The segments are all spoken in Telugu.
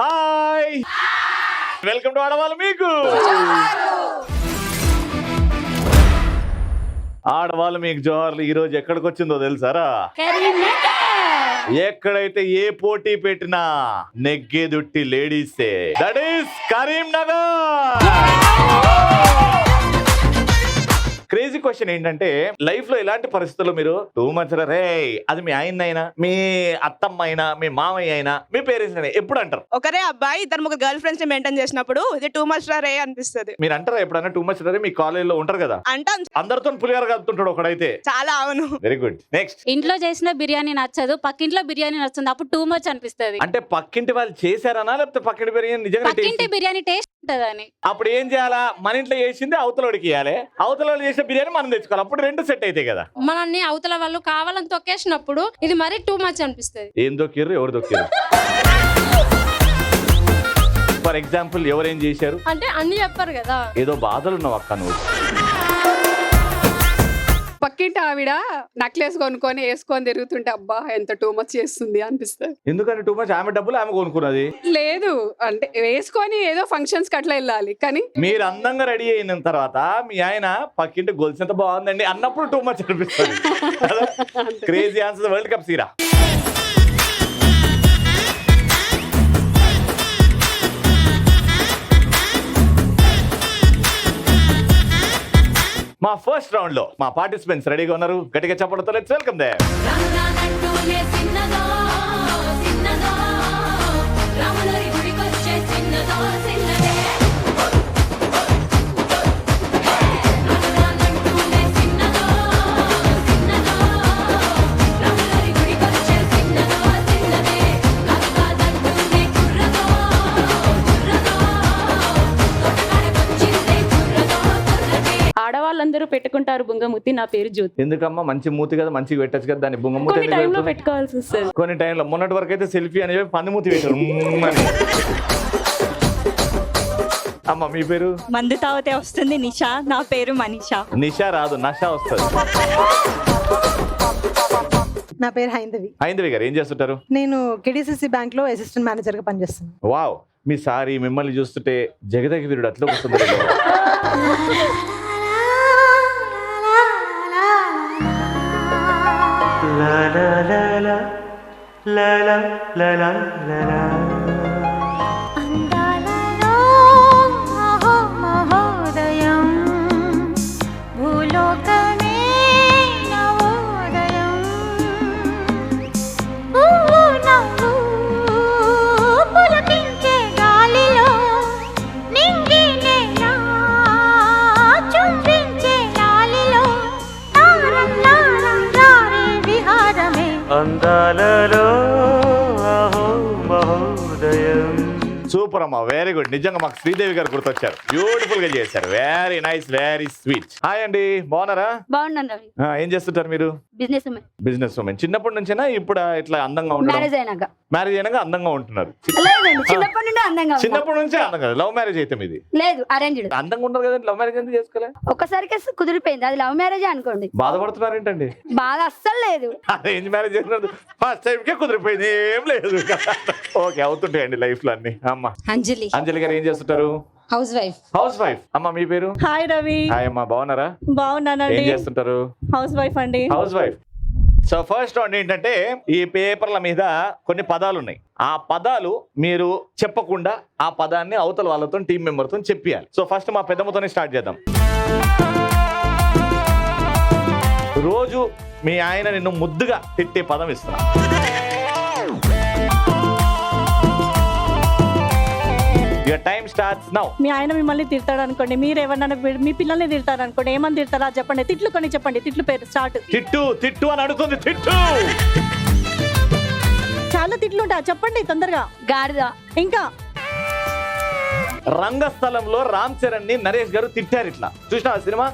హాయ్, వెల్కమ్ టు ఆడవాళ్ళు మీకు. ఆడవాళ్ళు మీకు జోహార్లు. ఈ రోజు ఎక్కడికి వచ్చిందో తెలుసారా? ఎక్కడైతే ఏ పోటీ పెట్టినా నెగ్గేదుట్టి లేడీసే. That is Karimnagar. Crazy question ఏంటంటే, లైఫ్ లో ఇలాంటి పరిస్థితుల్లో మీరు టూ మచ్ రే, అది మీ ఆయన అయినా, మీ అత్తమ్మ అయినా, మీ మామయ్య అయినా, మీ పేరెంట్స్ అయినా ఎప్పుడు అంటారు? ఒకరే అబ్బాయి ఇద్దరు ముగ్గురు గర్ల్ ఫ్రెండ్స్ ని మెయింటైన్ చేసినప్పుడు ఇది టూ మచ్ రే అనిపిస్తుంది. మీరు అంటారా ఎప్పుడైనా టూ మచ్ రే? మీ కాలేజీలో ఉంటారు కదా, అంటాం. అందరితో పులిహార కలుపుతుంటాడు ఒకడైతే. చాలా అవును. Very good. నెక్స్ట్, ఇంట్లో చేసిన బిర్యానీ నచ్చదు, పక్కింట్లో బిర్యానీ నచ్చుతుంది, అప్పుడు టూ మచ్ అనిపిస్తుంది. అంటే పక్కింటి వాళ్ళు చేశారనా, లేకపోతే పక్కింటి బిర్యానీ నిజంగా పక్కింటి బిర్యానీ టేస్ట్ ఉంటదని. అప్పుడు ఏం చేయాలా? మన ఇంట్లో చేసింది అవతలడికి ఇవ్వాలి, అవతల చేసిన బిర్యానీ మనం తెచ్చుకోవాలి. అప్పుడు రెండు సెట్ అయితే కదా. మనల్ని అవతల వాళ్ళు కావాలని తొక్కేసినప్పుడు ఇది మరీ టూ మచ్ అనిపిస్తుంది. ఏం దొక్కిర్రు, ఎవరు దొక్కిర్రు? ఫర్ ఎగ్జాంపుల్ ఎవరేం చేశారు అంటే అన్ని చెప్పారు కదా. ఏదో బాధలు ఉన్నావు అక్క నువ్వు. పక్కింటి ఆవిడ నక్లెస్ కొనుక్కొని వేసుకొని తిరుగుతుంటే అబ్బా ఎంత టూ మచ్ చేస్తుంది అనిపిస్తుంది. ఎందుకంటే టూ మచ్ ఆమె డబ్బులు ఆమె కొనుక్కున్నది. లేదు అంటే వేసుకొని ఏదో ఫంక్షన్స్ కి అట్లా వెళ్ళాలి, కానీ మీరు అందంగా రెడీ అయిన తర్వాత మీ ఆయన పక్కింటి గొలుసు ఎంత బాగుందండి అన్నప్పుడు టూ మచ్ అనిపిస్తుంది. క్రేజీ ఆన్సర్ వరల్డ్ కప్ సీరా. మా ఫస్ట్ రౌండ్ లో మా పార్టిసిపెంట్స్ రెడీగా ఉన్నారు. గట్టిగా చెప్పడంతో లెట్స్ వెల్కమ్ దేమ్. ఆడవాళ్ళందరూ పెట్టుకుంటారు బుంగమూతి, నా పేరు జ్యోతి. ఎందుకమ్మా? మంచి మూతి కదా, మంచిగా పెట్టచ్చు కదా, దాన్ని బుంగమూతి కొన్ని టైంలో పెట్టుకోవాల్సి వస్తుంది. కొన్ని టైంలో. మొన్నటి వరకు అయితే సెల్ఫీ అని చెప్పి పంది మూతి పెట్టారు. అమ్మ మీ పేరు? మందు తాగితే వస్తుంది నిషా, నా పేరు మనీషా. నిషా రాదు, నషా వస్తుంది. నా పేరు హైందవి. హైందవి గారు ఏం చేస్తుంటారు? నేను కేడీసీసీ బ్యాంక్ లో అసిస్టెంట్ మేనేజర్ గా పనిచేస్తాను. వావ్, మీ సారీ మిమ్మల్ని చూస్తుంటే జగదగి వీరుడు అట్లా వస్తుంది. సూపర్ అమ్మా, వెరీ గుడ్. నిజంగా మాకు శ్రీదేవి గారు గుర్తొచ్చారు. బ్యూటిఫుల్ గా చేశారు. Very nice, very sweet. Hi అండి, బాగున్నారా? బాగున్నాను రవి. ఏం చేస్తుంటారు మీరు? Business women. Business women. చిన్నప్పటి నుంచేనా ఇప్పుడు ఇట్లా అందంగా ఉంటారు? మ్యారేజ్ అయినాక. మ్యారేజ్ అయినాక అందంగా ఉంటున్నారు? చిన్నప్పటి నుండి అందంగా. చిన్నప్పటి నుంచే అందంగా. లవ్ మ్యారేజ్ అయితే మీది? లేదు, అరేంజ్డ్. అందంగా ఉంటారు కదా, లవ్ మ్యారేజ్ ఎందుకు చేసుకోలే? ఒక్కసారికి కుదిరిపోయింది, అది లవ్ మ్యారేజ్ అనుకోండి. బాధపడుతున్నారు ఏంటండి? బాధ అస్సలు లేదు. అరేంజ్ మ్యారేజ్ చేసినప్పుడు ఫస్ట్ టైం కే కుదిరిపోయింది, ఏం లేదు. ఓకే, అవుతుంటాయండి లైఫ్ లో అన్ని. అమ్మ అంజలి. అంజలి గారు ఏం చేస్తుంటారు? House wife. House wife. అమ్మ మీ పేరు? హాయ్ రవి. హాయ్ అమ్మా, బాగున్నారా? బాగున్నానండి. ఏం చేస్తుంటారు? హౌస్ వైఫ్ అండి. House wife. So first round ఏంటంటే, ఈ పేపర్ల మీద కొన్ని పదాలు ఉన్నాయి. ఆ పదాలు మీరు చెప్పకుండా ఆ పదాన్ని అవతల వాళ్ళతో టీం మెంబర్ తో చెప్పాలి. సో ఫస్ట్ మా పెద్దమ్మతోనే స్టార్ట్ చేద్దాం. రోజు మీ ఆయన నిన్ను ముద్దుగా తిట్టే పదం ఇస్తున్నా. Your time starts now. మీ ఆయన మిమ్మల్ని తిడతాడు అనుకోండి, మీరు ఎవరన్నా మీ పిల్లల్ని తిడతారు అనుకోండి, ఏమని తిడతారా చెప్పండి. తిట్లు కొన్ని చెప్పండి. తిట్లు పేరు స్టార్ట్. తిట్టు తిట్టు అని అడుగుతుంది. తిట్టు. చాలా తిట్లు ఉంటాయి, చెప్పండి తొందరగా. గాడిద. ఇంకా రంగస్థలంలో రామ్ చరణ్ ని నరేష్ గారు తిట్టారు. ఇట్లా చూసినా సినిమా?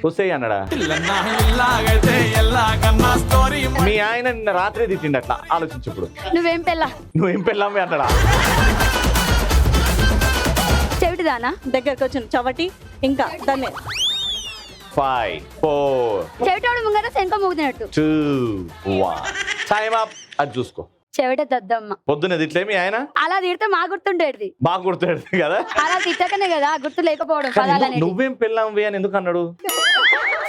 ఒసే అన్నాడా? మీ ఆయన నిన్న రాత్రి తిట్టిండి అట్లా. ఆలోచించు ఇప్పుడు. నువ్వేం పెళ్ళామే అన్నాడా? చెవిటి చవటిదానా దగ్గరకు వచ్చిన చవటి ఇంకా దాన్ని 5 4 చెవిటోడు ముంగర శంఖ మూగినట్టు 2 1 టైమ్ అప్. అది చూసుకో. చెవిట దద్దమ్మ. పొద్దున్నది ఇట్లే మీ ఆయన అలా తిడితే మా గుర్తుండేది. బాగా గుర్తు కదా. అలా తిట్టకనే కదా గుర్తు లేకపోవడం కానీ పదాలనేది. నువ్వేం పెళ్ళాంవి అని ఎందుకు అన్నాడు?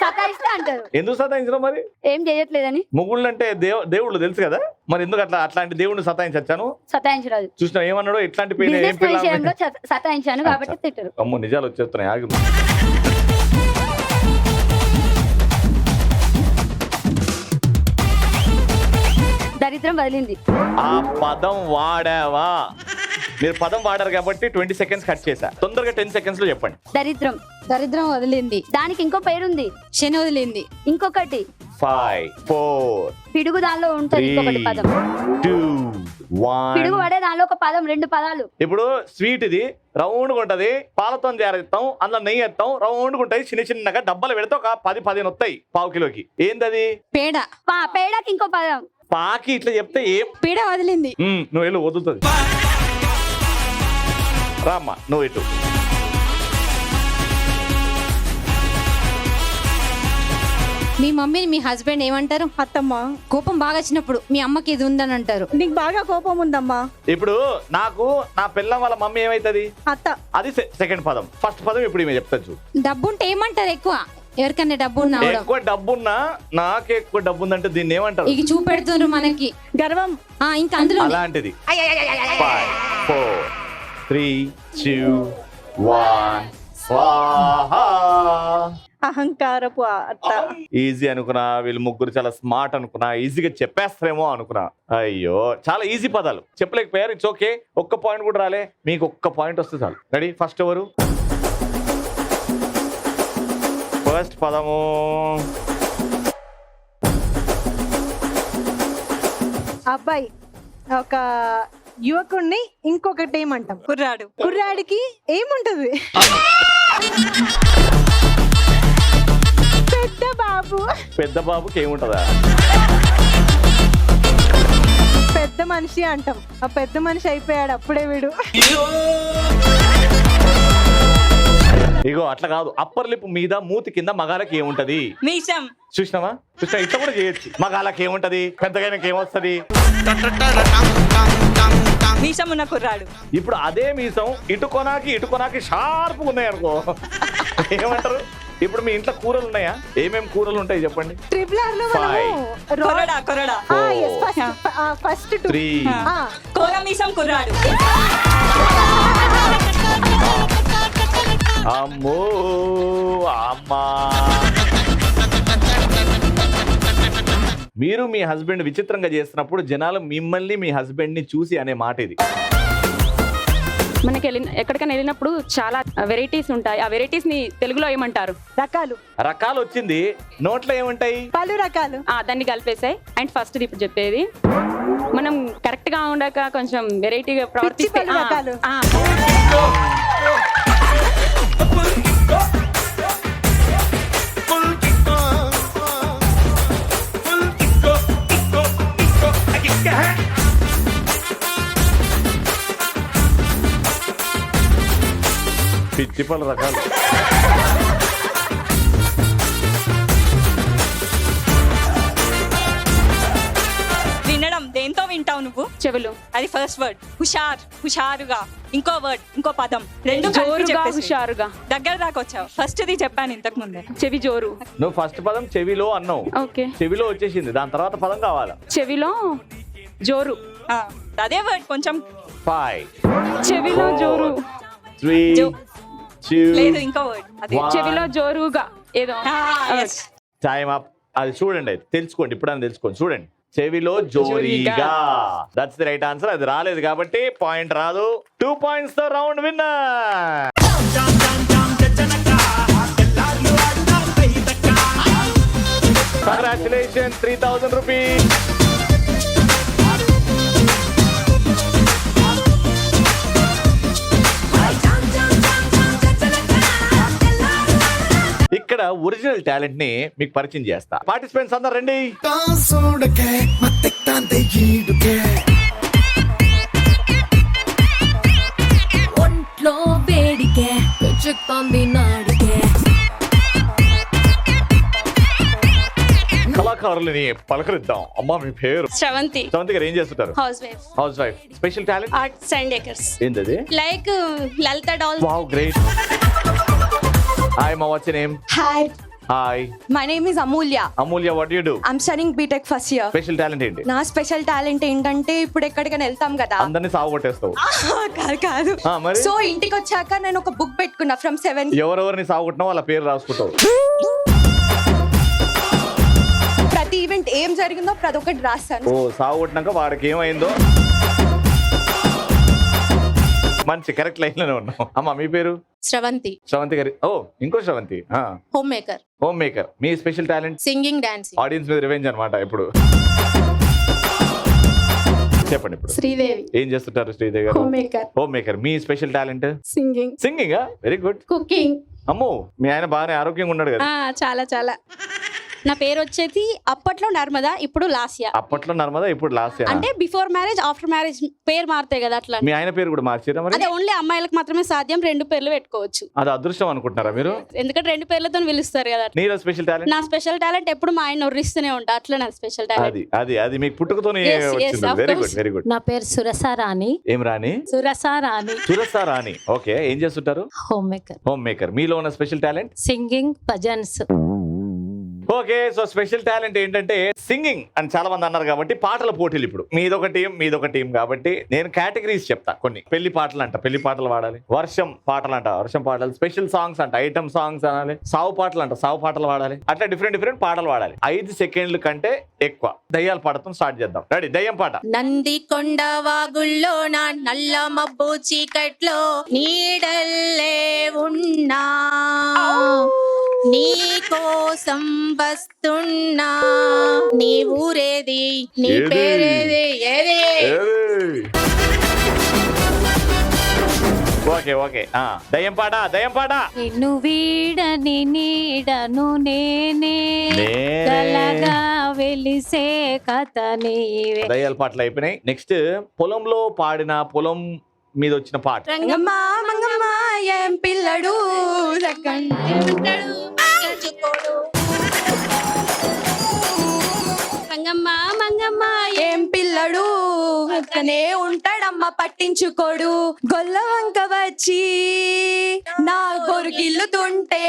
సతాయిస్తే అంటారు. ఎందుకు సతాయించడం మరి? ఏం చేయట్లేదని. మొగుళ్ళు అంటే దేవుళ్ళు తెలుసు కదా, మరి ఎందుకు అట్లాంటి దేవుడిని సతాయించచ్చాను? సతాయించరాదు. చూసినా ఏమన్నాడు? ఇట్లాంటి పెళ్ళి ఏం బిజినెస్ పెళ్ళాం? విషయంలో సతాయించాను కాబట్టి తిట్టరు. అమ్మో నిజాలు వచ్చేస్తున్నాయి, ఆగి. దరిద్రం వదిలింది. ఆ పదం వాడావా? మీరు పదం వాడారు కాబట్టి 20 సెకండ్స్ కట్ చేశా. తొందరగా 10 సెకండ్స్ లో చెప్పండి. దరిద్రం. దరిద్రం వదిలింది. దానికి ఇంకో పేరుంది. శని వదిలింది. ఇంకొకటి 5 4 పిడుగు దానిలో ఉంటది ఇంకొకటి 3 పదం. 2 పిడుగు 1. పడే దానిలో ఒక పదం 2 పదాలు. ఇప్పుడు స్వీట్ ఇది రౌండ్ గా ఉంటది, పాలతో చేరేస్తాం, అందులో నెయ్యి వేస్తాం, రౌండ్ గా ఉంటాయి, చిన్న చిన్నగా డబ్బాలు పెడితే ఒక 10-15 వస్తాయి పావు కిలోకి. ఏందది? పేడ. పేడకి ఇంకో పదం. పాకి ఇట్లా చెప్తే ఏం? పీడ వదిలింది. నువ్వు వెళ్ళు, వదులుతుంది. రామ్మా నువ్వు ఇటు. మీ మమ్మీని మీ హస్బెండ్ ఏమంటారు? అత్తమ్మ. కోపం బాగా వచ్చినప్పుడు మీ అమ్మకి ఇది ఉందని అంటారు. నీకు బాగా కోపం ఉందమ్మా. ఇప్పుడు నాకు నా పిల్లం వాళ్ళ మమ్మీ ఏమైతుంది? అత్త. అది సెకండ్ పదం. ఫస్ట్ పదం ఇప్పుడు ఈమె చెప్తాను. డబ్బు ఉంటే ఏమంటారు? ఎక్కువ ఎవరికన్నా డబ్బు ఉన్నా కూడా. ఎక్కువ డబ్బున్నా, నాకే ఎక్కువ డబ్బు ఉందంటే దీన్ని ఏమంటారు? ఇక చూపెడుతున్నారు మనకి గర్వం. ఇంకా అందులో అలాంటిది. 5 4 3 2 1 స్వాహా. అహంకారపు అత్త. ఈజీ అనుకున్నా, వీళ్ళు ముగ్గురు చాలా స్మార్ట్ అనుకున్నా, ఈజీగా చెప్పేస్తారేమో అనుకున్నా. అయ్యో చాలా ఈజీ పదాలు చెప్పలేకపోయారు. It's okay. ఒక్క పాయింట్ కూడా రాలే, మీకు ఒక్క పాయింట్ వస్తే చాలు. రెడీ? ఫస్ట్ ఎవరు? ఫస్ట్ పదము అబ్బాయి. ఒక యువకుడిని ఇంకొకటి ఏమంటాం? కుర్రాడు. కుర్రాడికి ఏముంటది? పెద్ద బాబు. పెద్ద బాబుకి ఏముంటదా? పెద్ద మనిషి అంటాం. ఆ పెద్ద మనిషి అయిపోయాడు అప్పుడే వీడు. ఇగో అట్లా కాదు. అప్పర్ లిప్ మీద మూతి కింద మగాలకి ఏముంటది? మీసం. చూసినావా? ఇట్లా కూడా చేయొచ్చు. మగాలకి ఏముంటది? పెద్దగా ఏమొస్తుంది? మీసం ఉన్న కుర్రాడు. ఇప్పుడు అదే మీసం ఇటుకొనాకి షార్ప్ ఉన్నాయి అనుకో, ఏమంటారు? ఇప్పుడు మీ ఇంట్లో కూరలు ఉన్నాయా? ఏమేమి కూరలు ఉంటాయి చెప్పండి? ట్రిపుల్ ఆర్ లో కొరడా. కొరడా. ఫస్ట్ 3 కోర మీసం కుర్రాడు. అమ్మో అమ్మా. మీరు మీ హస్బెండ్ విచిత్రంగా చేస్తున్నప్పుడు జనాలు మిమ్మల్ని మీ హస్బెండ్ ని చూసి అనే మాట ఇది. మనకి ఎక్కడికైనా వెళ్ళినప్పుడు చాలా వెరైటీస్ ఉంటాయి. ఆ వెరైటీస్ ని తెలుగులో ఏమంటారు? రకాలు వచ్చింది. నోట్లో ఏముంటాయి? పలు రకాలు. దాన్ని కలిపేసాయి. అండ్ ఫస్ట్ ఇప్పుడు చెప్పేది, మనం కరెక్ట్ గా ఉండక కొంచెం వెరైటీగా ప్రవర్తిస్తే పలు రకాలు. పిచ్చి పలు రకాలు. వినడం. దేంతో వింటావు నువ్వు? చెవులు. అది ఫస్ట్ వర్డ్. హుషారుగా. ఇంకో వర్డ్, ఇంకో పదం. రెండు జోరుగా, హుషారుగా. దగ్గర దాకా వచ్చావు. ఫస్ట్ ది చెప్పాను ఇంతకు ముందే. చెవి జోరు. నువ్వు ఫస్ట్ పదం చెవిలో అన్నావు. ఓకే. చెవిలో వచ్చేసింది. దాని తర్వాత పదం కావాలా? చెవిలో జోరు. అదే వర్డ్ కొంచెం. 5 చెవిలో జోరు. 3 2 లేదు ఇంకో వర్డ్. అదే చెవిలో జోరుగా ఏదో. Time up. అది చూడండి, అయితే తెలుసుకోండి. ఇప్పుడు తెలుసుకోండి. చూడండి, చెవిలో జోరీగా. That's the right answer. అది రాలేదు కాబట్టి పాయింట్ రాదు. 2 points తో రౌండ్ విన్నర్. కంగ్రాచులేషన్స్. 3000 రూపీస్. ఇక్కడ ఒరిజినల్ టాలెంట్ ని మీకు పరిచయం చేస్తా. పార్టిసిపెంట్స్ అందరు రండి. ఒంట్లో వేడికే చిక్కుతోంది నాడికే. కళాకారులని పలకరిద్దాం. అమ్మా మీ పేరు? శ్రవంతి. శ్రవంతి గారు ఏం చేస్తుంటారు? House wife. House wife. Special talent? Arts and decors. ఏంటది? లైక్ లలిత డాల్. Wow, great. హాయ్ మా, what's your name? Hi, hi my name is Amulya. Amulya, what you do? I'm studying BTech first year. Special talent ఏంటి? నా స్పెషల్ టాలెంట్ ఏంటంటే ఇప్పుడు ఎక్కడికైనా వెళ్తాం కదా. అందరినీ సాగుకొట్టేస్తావు. కాదు మరి సో ఇంటికి వచ్చాక నేను ఒక బుక్ పెట్టుకున్నా ఫ్రమ్ 7. ఎవరెవరిని సాగుకుంటున్నావు వాళ్ళ పేరు రాసుకుంటావు. ప్రతి ఈవెంట్ ఏం జరిగిందో ప్రతి ఒక్కటి రాస్తాను. ఓ, సాగుకొట్టినాక వాడికి ఏమైందో. మంచి కరెక్ట్ లైన్ లోనే ఉన్నావు. అమ్మా మీ పేరు? శ్రవంతి. శ్రవంతి గారి. ఓ, ఇంకో Sravanthi. Home maker. Home maker. మీ special talent? Singing, dancing. Audience మీద రివెంజ్ అన్నమాట ఇప్పుడు. చెప్పండి ఇప్పుడు. శ్రీదేవి. ఏం చేస్తుంటారు శ్రీదేవి గారు? Home maker. Home maker. మీ special talent? Singing. Singing. Very good. Cooking. అమ్మో, మీ ఆయన బాగానే ఆరోగ్యంగా ఉన్నాడు కదా. చాలా చాలా. నా పేరు వచ్చేసి అప్పట్లో నర్మదా, ఇప్పుడు లాస్యా. అప్పట్లో నర్మదా, ఇప్పుడు లాస్ట్. అంటే బిఫోర్ మ్యారేజ్ ఆఫ్టర్ మ్యారేజ్ పేరు మారుతాయి కదా, అట్లా. మీ ఆయన పేరు కూడా మార్చారా మరి? అదే ఓన్లీ అమ్మాయిలకు మాత్రమే సాధ్యం, 2 పేర్లు పెట్టుకోవచ్చు. అది అదృష్టం అనుకుంటున్నారా మీరు? ఎందుకంటే 2 పేర్లతో పిలుస్తారు కదా. నీలో స్పెషల్ టాలెంట్? నా స్పెషల్ టాలెంట్ ఎప్పుడు మా ఆయన నొర్రిస్తూనే ఉంటా, అట్లా నా స్పెషల్ టాలెంట్. అది అది అది మీకు పుట్టుకతోనే Yes, yes, వచ్చింది. of very course. Good, very good. నా పేరు సురసారాణి. ఏం రాణి? సురసారాణి. సురసా రాణి. ఓకే, ఏం చేస్తుంటారు? Home maker. Home maker. మీలో ఉన్న special talent? Singing, bhajans. Okay, so special talent ఏంటంటే సింగింగ్ అని చాలా మంది అన్నారు కాబట్టి పాటల పోటీలు. ఇప్పుడు మీదొక టీం కాబట్టి నేను కేటగిరీస్ చెప్తా కొన్ని. పెళ్లి పాటలు అంట, పెళ్లి పాటలు వాడాలి. వర్షం పాటలు అంట, వర్షం పాటలు. స్పెషల్ సాంగ్స్ అంట, ఐటమ్ సాంగ్స్ అనాలి. సావు పాటలు అంట, సావు పాటలు వాడాలి. అట్లా డిఫరెంట్ పాటలు వాడాలి. 5 సెకండ్ల కంటే ఎక్కువ. దయ్యాల పాటతో స్టార్ట్ చేద్దాం. రెడీ? దయ్యం పాట. నంది కొండ వాగుల్లో నా నల్ల మబ్బు చీకట్లో నీడల్లే ఉన్నా, నీ కోసం వస్తున్నా, నీ ఊరేది, నీ ఏది? పేరేది, ఏది? ఓకే ఓకే, దయ్యం పాట. నిన్ను వీడని నీడను నేనే, నేనే. కలగా వెలిసే కథ నీవే. దయ్యాల పాటలు అయిపోయినాయి. నెక్స్ట్ పొలంలో పాడిన, పొలం మీద వచ్చిన పాట. రంగమ్మ మంగమ్మ ఏం పిల్లడు చక్కంటి ఉంటాడు, పక్కచుకోడు. మంగమ్మ మంగమ్మ ఏం పిల్లడు పక్కనే ఉంటాడమ్మ పట్టించుకోడు. గొల్ల వంక వచ్చి నా గొరిగిల్లుతుంటే,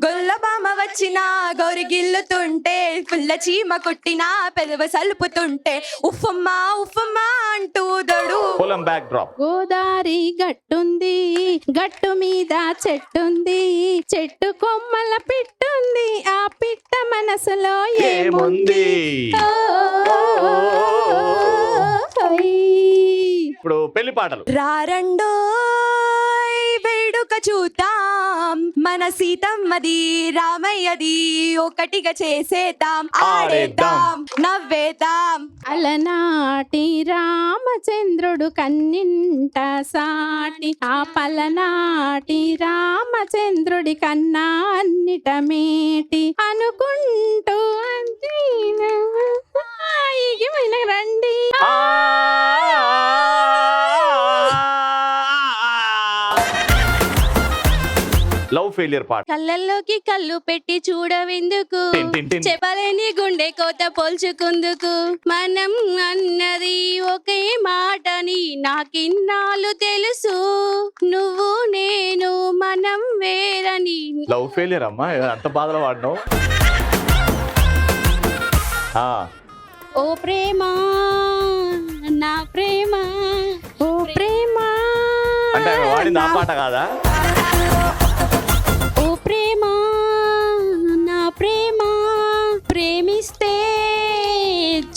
గొల్ల బామ వచ్చి నా గొరిగిల్లుతుంటే, పుల్ల చీమ కొట్టిన పెదవ సలుపుతుంటే, ఉఫమ్మా ఉఫమ్మా అంటూ దడు. పొలం బ్యాక్ డ్రాప్. గోదారి గట్టుంది, గట్టు మీద చెట్టుంది, చెట్టు కొమ్మల పిట్టుంది, ఆ పిట్ట మనసులో ఏముంది? ఇప్పుడు పెళ్లి పాటలు. రారండోయ్ వేడుక చూద్దాం, మన సీతమ్మది రామయ్యది ఒకటిగా చేసేద్దాం, ఆడేద్దాం, నవ్వేద్దాం. అలనాటి రామచంద్రుడు కన్నింట సాటి, ఆ పలనాటి రామచంద్రుడి కన్నా అన్నిట మేటి అనుకుంటూ రండి. లవ్ ఫెయిలియర్ పాట. కళ్ళల్లోకి కళ్ళు పెట్టి చూడవెందుకు, టిన్ టిన్ టిన్. చెప్పలేని గుండె కోత పోల్చుకుందుకు, మనం అన్నది ఒకే మాటని నాకిన్నాళ్ళు తెలుసు, నువ్వు నేను మనం వేరని. లవ్ ఫెయిలియర్ అమ్మా, అంత బాధలో వాడినావు. ఓ ప్రేమ నా ప్రేమ, ఓ ప్రేమ అంటే ఆమె వాడింది ఆ పాట కాదా? ఓ ప్రేమ నా ప్రేమ, ప్రేమిస్తే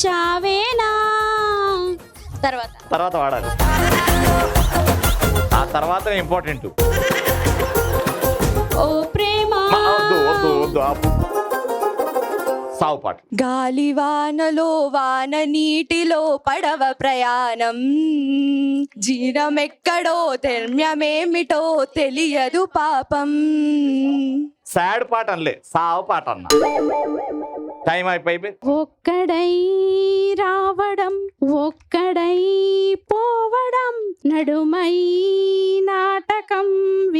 చావేనా. తర్వాత వాడాలి. ఆ తర్వాత ఇంపార్టెంట్. ఓ ప్రేమ. వద్దు ఆపు. సావు పాట. గాలివానలో వాన నీటిలో పడవ ప్రయాణం, జీరమెక్కడో తెర్మ్యమేమిటో తెలియదు పాపం. సాడ్ పాట అనలే, సావు పాట అన్న. టైం అయిపోయి. ఒక్కడై రావడం, ఒక్కడై పోవడం, నడుమై నాటకం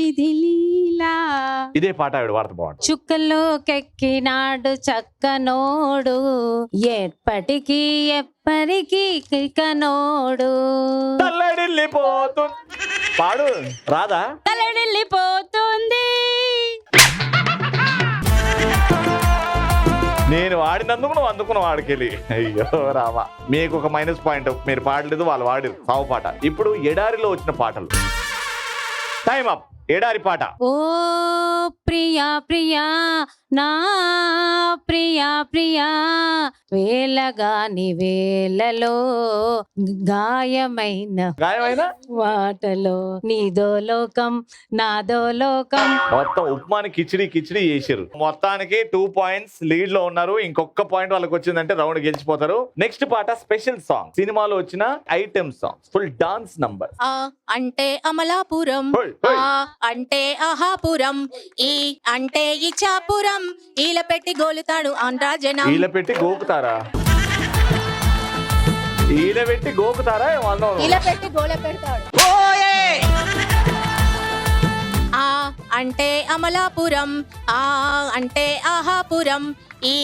ఇది లీలా ఇదే పాట ఆవిడ వార్త బాగుంటుంది. చుక్కలో కెక్కినాడు చక్కనోడు ఎప్పటికీ ఎప్పటికీ కికనోడు తల్లడిల్లిపోతుంది. పాడు రాదా? తలడిల్లిపోతుంది. నేను వాడినందుకు నువ్వు అందుకున్నావు వాడికెళ్ళి. అయ్యో రామా, మీకు ఒక మైనస్ పాయింట్. మీరు పాడలేదు, వాళ్ళు వాడారు సావు పాట. ఇప్పుడు ఎడారిలో వచ్చిన పాటలు. Time up. ఎడారి పాట. ఓ ప్రియా ప్రియా నా ప్రియా ప్రియా వేలగాని వేలలో గాయమైన గాయమైనా వాటలో నీదో లోకం నాదో లోకం. మొత్తం ఉప్మాని కిచిడి చేసారు. మొత్తానికి 2 పాయింట్స్ లీడ్ లో ఉన్నారు. ఇంకొక పాయింట్ వాళ్ళకి వచ్చిందంటే రౌండ్ గెలిచిపోతారు. నెక్స్ట్ పాట స్పెషల్ సాంగ్, సినిమాలో వచ్చిన item song, full dance number. ఆ అంటే అమలాపురం, ఆ అంటే ఆహాపురం, ఈ అంటే ఇచ్చాపురం, ఈల పెట్టి గోలుతాడు ఆంధ్రాజనం. ఈల పెట్టి గోకుతారా? ఈల పెట్టి గోకుతారా? ఈల పెట్టి గోల పెడతాడు. ఆ అంటే అమలాపురం, ఆ అంటే ఆహాపురం, ఈ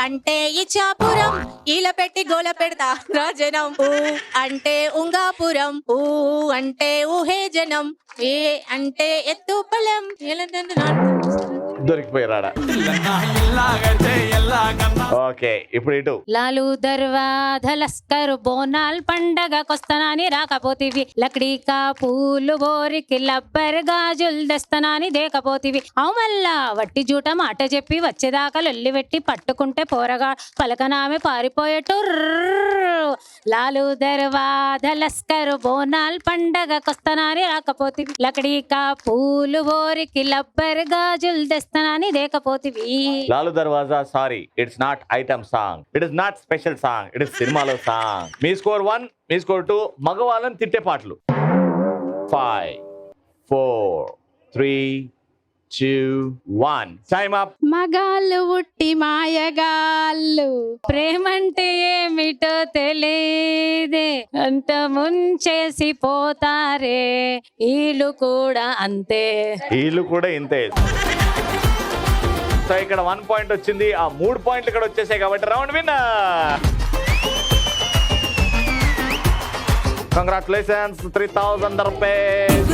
అంటే ఇచ్చాపురం, ఈల పెట్టి గోల పెడతా రాజనం. ఊ అంటే ఉంగాపురం, ఊ అంటే ఊహే జనం, ఏ అంటే ఎత్తు పొలం. దొరికిపోయారా? ఓకే, ఇప్పుడు ఇటు లాలు దర్వాద లస్కరు బోనాల్ పండగకొస్తనాని రాకపోతివి, లక్డీకా పూలు బోరికి లబ్బర్ గాజులు దస్తనాని దేకపోతివి. అవు మల్లా వట్టి జూట మాట చెప్పి వచ్చేదాకా లొల్లి పెట్టి పట్టుకుంటే పోరగా పలకనామె పారిపోయేటూర్. లాలు దర్వాద లస్కరు బోనాల్ పండగకొస్తనాని రాకపోతివి, లక్డీకా పూలు బోరికి లబ్బర్ గాజులు దస్తనాని దేకపోతివి. లాలు దర్వాజా, sorry, it's not item song, it is not special song, it is సినిమాలో సాంగ్. మీ స్కోర్ 1, మీ స్కోర్ 2. మగవాళ్ళని తిట్టే పాటలు. 5, 4, 3, 2, 1. Time up. మగాళ్ళు ఉట్టి మాయగాళ్ళు, ప్రేమంటే ఏమిటో తెలియదే, అంత ముంచేసి పోతారే, వీళ్ళు కూడా అంతే. వీళ్ళు కూడా ఇంతే. సో ఇక్కడ 1 పాయింట్ వచ్చింది. ఆ 3 పాయింట్లు ఇక్కడ వచ్చేసాయి కాబట్టి round winner. Congratulations, 3000 rupees.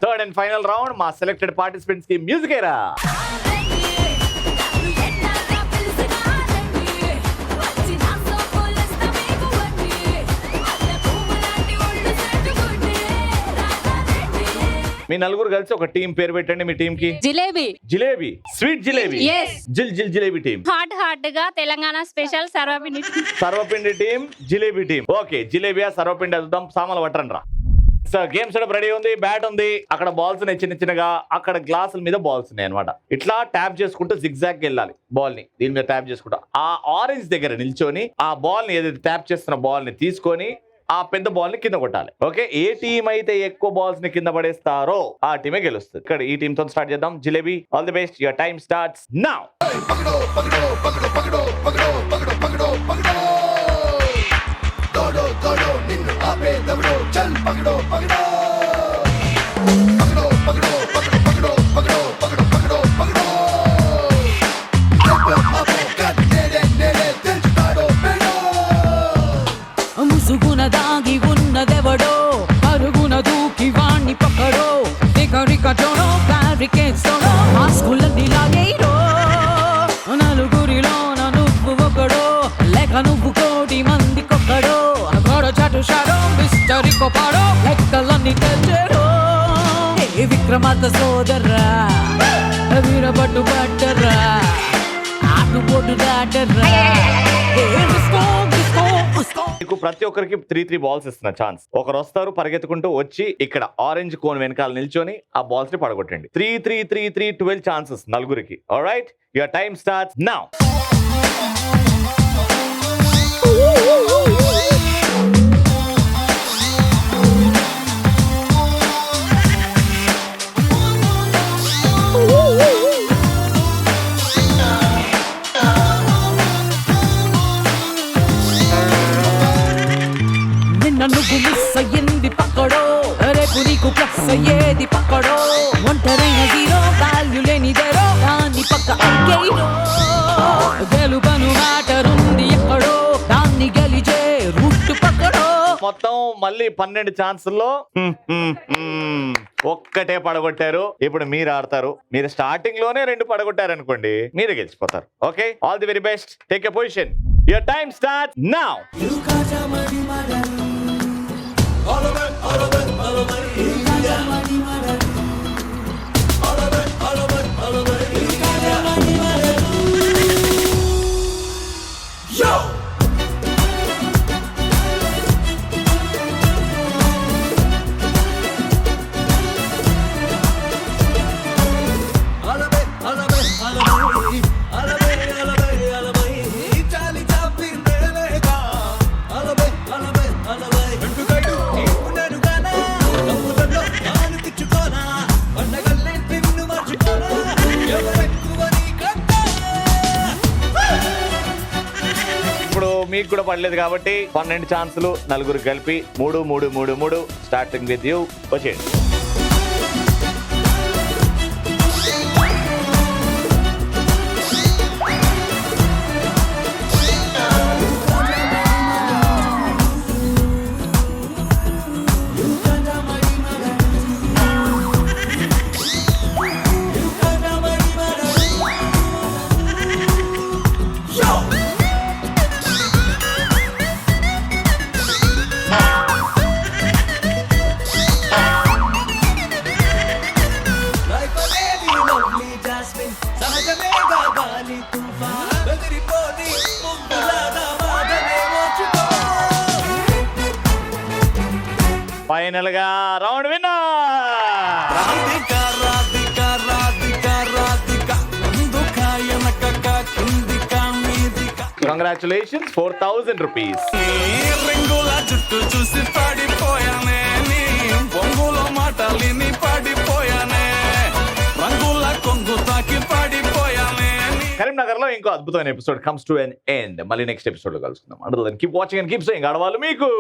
Third and final round. మా సెలెక్టెడ్ పార్టిసిపెంట్స్ కి మ్యూజిక్ ఏరా. మీ నలుగురు కలిసి ఒక టీం పేరు పెట్టండి. మీ టీం కి జిలేబీ. జిలేబీ, స్వీట్ జిలేబీ. Yes. జిల్ జిల్ జిలేబీ టీం. హాట్ గా తెలంగాణ స్పెషల్ సర్వపిండి. సర్వపిండి టీం, జిలేబీ టీం. ఓకే, జిలేబియా సర్వపిండి అదుద్దాం. సామాన్లు పట్టండి రా. సో గేమ్ సెటప్ రెడీ ఉంది. బ్యాట్ ఉంది, అక్కడ బాల్స్ ఉన్నాయి చిన్న చిన్నగా, అక్కడ గ్లాసుల మీద బాల్స్ ఉన్నాయి అనమాట. ఇట్లా ట్యాప్ చేసుకుంటూ జిగ్జాగ్ వెళ్ళాలి బాల్ ని. దీని మీద ట్యాప్ చేసుకుంటా ఆ ఆరెంజ్ దగ్గర నిల్చొని ఆ బాల్ ని, ఏదైతే ట్యాప్ చేస్తున్న బాల్ ని తీసుకొని ఆ పెద్ద బాల్ ని కింద కొట్టాలి. ఓకే, ఏ టీం అయితే ఎక్కువ బాల్స్ ని కింద పడేస్తారో ఆ టీమే గెలుస్తుంది. ఇక్కడ ఈ టీమ్ తో స్టార్ట్ చేద్దాం. Jalebi, all the best. Your time starts now. ముసుగున దాగి ఉన్నదెవడో, అరుగున దూకి వాణ్ణి పక్కడో, రికటోనో బ్యారికేడ్స్తోనో మాస్కులన్నీ లాగేయడో, నలుగురిలోన నువ్వు ఒకడో, లేక నువ్వు కోటి మందికొక్కడో, గొడ చాటు షాడో మిస్టరీ కొపాడో, లెక్కలన్నీ తెచ్చాడో. ఏ విక్రమార్క సోదర్రా, వీరబట్టు పట్టర్రా, ఆటుపోటు దాటర్రా. మీకు ప్రతి ఒక్కరికి 3 బాల్స్ ఇస్తున్న ఛాన్స్. ఒకరు వస్తారు పరిగెత్తుకుంటూ వచ్చి ఇక్కడ ఆరెంజ్ కోన్ వెనకాల నిల్చొని ఆ బాల్స్ ని పడగొట్టండి. 3 12 ఛాన్సెస్ నలుగురికి. Alright, your time starts now. వరుస ఏది పక్కడో ఒంటరైన హీరో వాల్యూ లేనిదేరో దాన్ని పక్క అగ్గేరో గెలుపను మ్యాటరుంది ఎక్కడో దాన్ని గెలిచే రూట్ పక్కడో మొత్తం మళ్ళీ 12 ఛాన్సుల్లో ఒక్కటే పడగొట్టారు. ఇప్పుడు మీరు ఆడతారు. మీరు స్టార్టింగ్ లోనే 2 పడగొట్టారు అనుకోండి, మీరు గెలిచిపోతారు. Okay, all the very best. Take a position. Your time start now. ఇప్పుడు మీకు కూడా పడలేదు కాబట్టి 12 ఛాన్సులు, 4 కలిపి 3 3 3 3. Starting with you. వచ్చేయండి. ఫైనల్ గా రౌండ్ విన్నర్ కంగ్రాచులేషన్స్, 4000 రూపీస్. రంగుల జుట్టు చూసి పడిపోయానే, నీ పొంగుల మాటలిని పడిపోయానే, రంగుల కొంగు తాకి పడిపోయానే. కరీంనగర్ లో ఇంకో అద్భుతమైన episode comes to an end. మళ్ళీ నెక్స్ట్ ఎపిసోడ్ లో కలుసుకుందాం. Keep watching and keep saying ఆడవాళ్ళు మీకు.